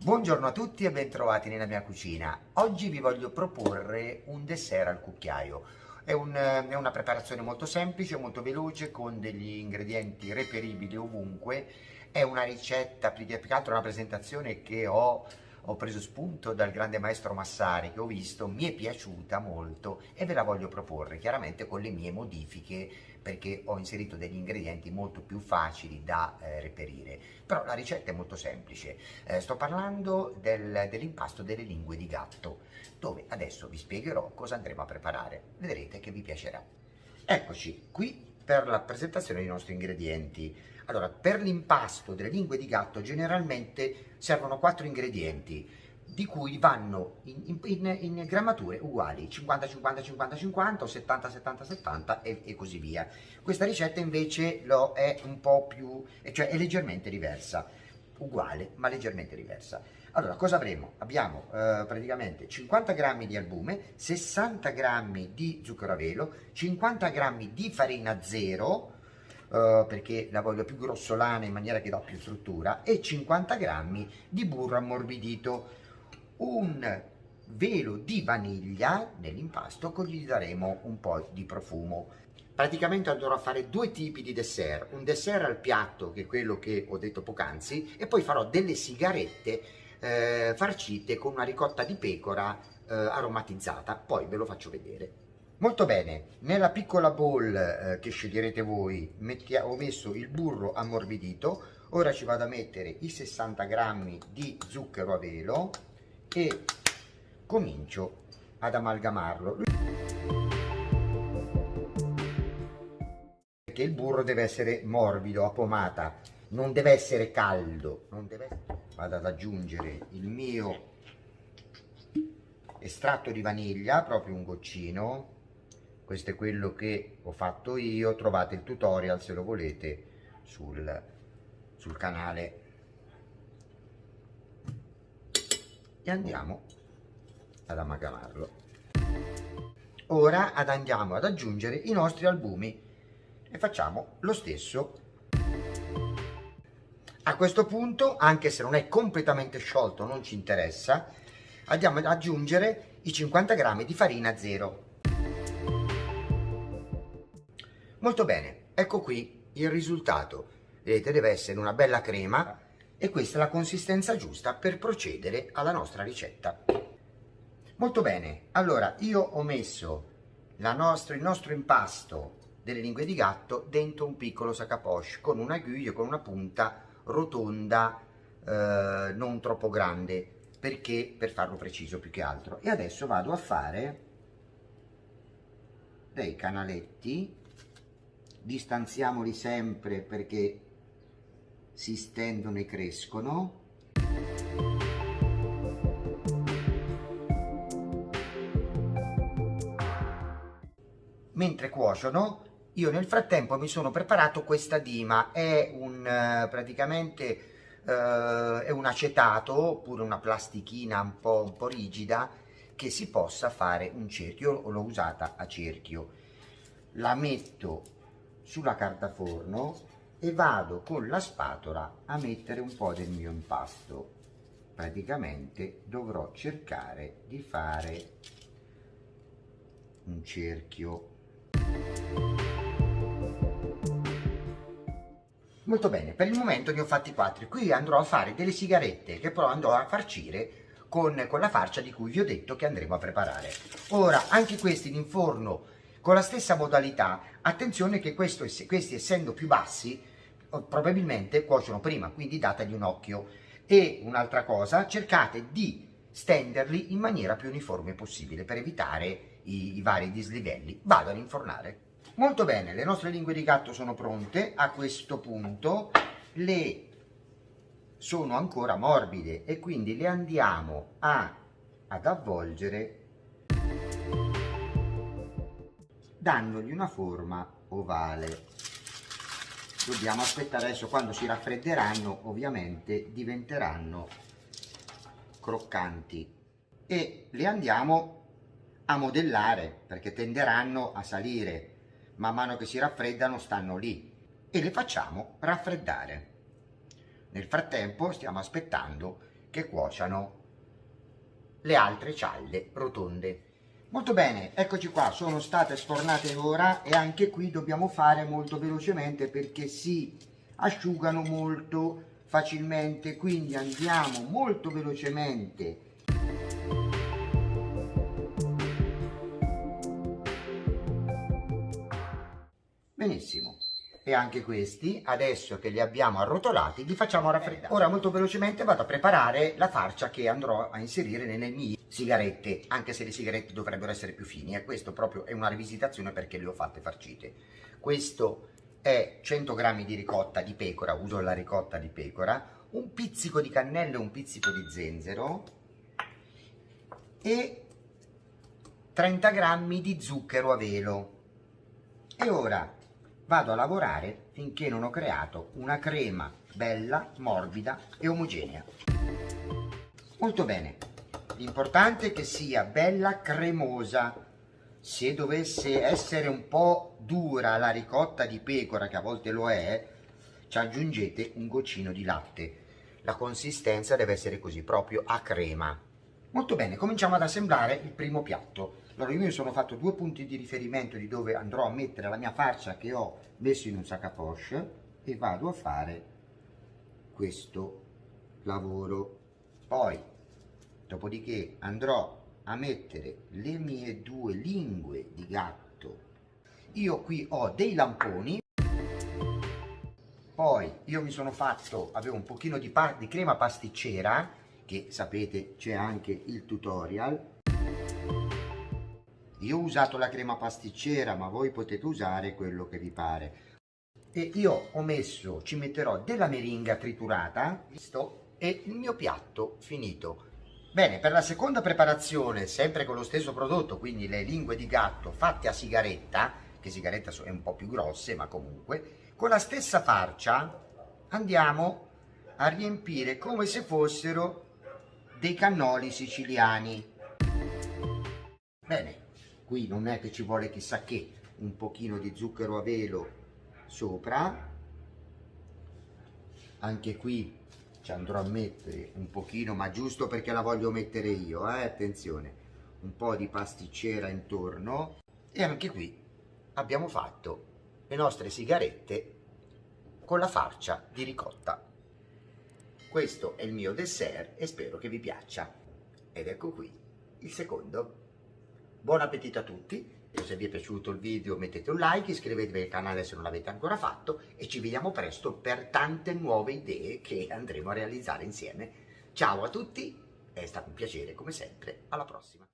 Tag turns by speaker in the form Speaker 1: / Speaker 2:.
Speaker 1: Buongiorno a tutti e bentrovati nella mia cucina. Oggi vi voglio proporre un dessert al cucchiaio. È una preparazione molto semplice, molto veloce, con degli ingredienti reperibili ovunque. È una ricetta, più che altro una presentazione che ho preso spunto dal grande maestro Massari, che ho visto, mi è piaciuta molto e ve la voglio proporre, chiaramente con le mie modifiche, perché ho inserito degli ingredienti molto più facili da reperire. Però la ricetta è molto semplice. Sto parlando dell'impasto delle lingue di gatto, dove adesso vi spiegherò cosa andremo a preparare. Vedrete che vi piacerà. Eccoci qui per la presentazione dei nostri ingredienti. Allora, per l'impasto delle lingue di gatto generalmente servono 4 ingredienti, di cui vanno in grammature uguali, 50 50 50 50 o 70 70 70 e così via. Questa ricetta invece è un po' più, cioè è leggermente diversa, uguale ma leggermente diversa. Allora, cosa avremo? Abbiamo praticamente 50 grammi di albume, 60 grammi di zucchero a velo, 50 grammi di farina zero, perché la voglio più grossolana in maniera che dà più struttura, e 50 grammi di burro ammorbidito. Un velo di vaniglia nell'impasto, così gli daremo un po' di profumo. Praticamente andrò a fare 2 tipi di dessert, un dessert al piatto, che è quello che ho detto poc'anzi, e poi farò delle sigarette farcite con una ricotta di pecora aromatizzata, poi ve lo faccio vedere. Molto bene, nella piccola bowl che sceglierete voi ho messo il burro ammorbidito. Ora ci vado a mettere i 60 grammi di zucchero a velo e comincio ad amalgamarlo, perché il burro deve essere morbido, a pomata, non deve essere caldo. Vado ad aggiungere il mio estratto di vaniglia, proprio un goccino. Questo è quello che ho fatto io, trovate il tutorial se lo volete sul canale. E andiamo ad amalgamarlo. Ora andiamo ad aggiungere i nostri albumi e facciamo lo stesso. A questo punto, anche se non è completamente sciolto, non ci interessa, andiamo ad aggiungere i 50 grammi di farina zero. Molto bene, ecco qui il risultato. Vedete, deve essere una bella crema e questa è la consistenza giusta per procedere alla nostra ricetta. Molto bene, allora io ho messo il nostro impasto delle lingue di gatto dentro un piccolo sac à poche con una aiguille, con una punta rotonda, non troppo grande, perché per farlo preciso più che altro. E adesso vado a fare dei canaletti. Distanziamoli sempre perché si stendono e crescono. Mentre cuociono, io nel frattempo mi sono preparato questa dima. È praticamente è un acetato oppure una plastichina un po' rigida, che si possa fare un cerchio. Io l'ho usata a cerchio. La metto sulla carta forno e vado con la spatola a mettere un po' del mio impasto. Praticamente dovrò cercare di fare un cerchio. Molto bene, per il momento ne ho fatti 4. Qui andrò a fare delle sigarette che però andrò a farcire con la farcia di cui vi ho detto che andremo a preparare. Ora, anche questi in forno con la stessa modalità. Attenzione che questi, essendo più bassi, probabilmente cuociono prima, quindi dategli un occhio. E un'altra cosa, cercate di stenderli in maniera più uniforme possibile per evitare i vari dislivelli. Vado ad infornare. Molto bene, le nostre lingue di gatto sono pronte. A questo punto sono ancora morbide e quindi le andiamo ad avvolgere, dandogli una forma ovale. Dobbiamo aspettare, adesso quando si raffredderanno ovviamente diventeranno croccanti, e le andiamo a modellare perché tenderanno a salire. Man mano che si raffreddano stanno lì. e le facciamo raffreddare. Nel frattempo stiamo aspettando che cuociano le altre cialde rotonde. Molto bene, eccoci qua, sono state sfornate ora e anche qui dobbiamo fare molto velocemente perché si asciugano molto facilmente, quindi andiamo molto velocemente. Benissimo. E anche questi, adesso che li abbiamo arrotolati, li facciamo raffreddare. Ora molto velocemente vado a preparare la farcia che andrò a inserire nelle mie sigarette, anche se le sigarette dovrebbero essere più fini, e questo proprio è una rivisitazione perché le ho fatte farcite. Questo è 100 grammi di ricotta di pecora, uso la ricotta di pecora, un pizzico di cannella e un pizzico di zenzero e 30 grammi di zucchero a velo. E ora vado a lavorare finché non ho creato una crema bella, morbida e omogenea. Molto bene, l'importante è che sia bella cremosa. Se dovesse essere un po' dura la ricotta di pecora, che a volte lo è, ci aggiungete un goccino di latte. La consistenza deve essere così, proprio a crema. Molto bene, cominciamo ad assemblare il primo piatto. Allora io mi sono fatto 2 punti di riferimento di dove andrò a mettere la mia farcia che ho messo in un sac à poche e vado a fare questo lavoro. Poi, dopodiché andrò a mettere le mie 2 lingue di gatto. Io qui ho dei lamponi. Poi io mi sono fatto, avevo un pochino di crema pasticcera, che sapete c'è anche il tutorial. Io ho usato la crema pasticcera, ma voi potete usare quello che vi pare. E io ho messo, ci metterò della meringa triturata, visto, e il mio piatto finito. Bene, per la seconda preparazione, sempre con lo stesso prodotto, quindi le lingue di gatto fatte a sigaretta, che sigaretta è un po' più grosse, ma comunque, con la stessa farcia andiamo a riempire come se fossero dei cannoli siciliani. Bene, qui non è che ci vuole chissà che, un pochino di zucchero a velo sopra, anche qui ci andrò a mettere un pochino, ma giusto perché la voglio mettere io, attenzione, un po' di pasticcera intorno, e anche qui abbiamo fatto le nostre sigarette con la farcia di ricotta. Questo è il mio dessert e spero che vi piaccia. Ed ecco qui il secondo. Buon appetito a tutti, e se vi è piaciuto il video mettete un like, iscrivetevi al canale se non l'avete ancora fatto e ci vediamo presto per tante nuove idee che andremo a realizzare insieme. Ciao a tutti, è stato un piacere come sempre, alla prossima.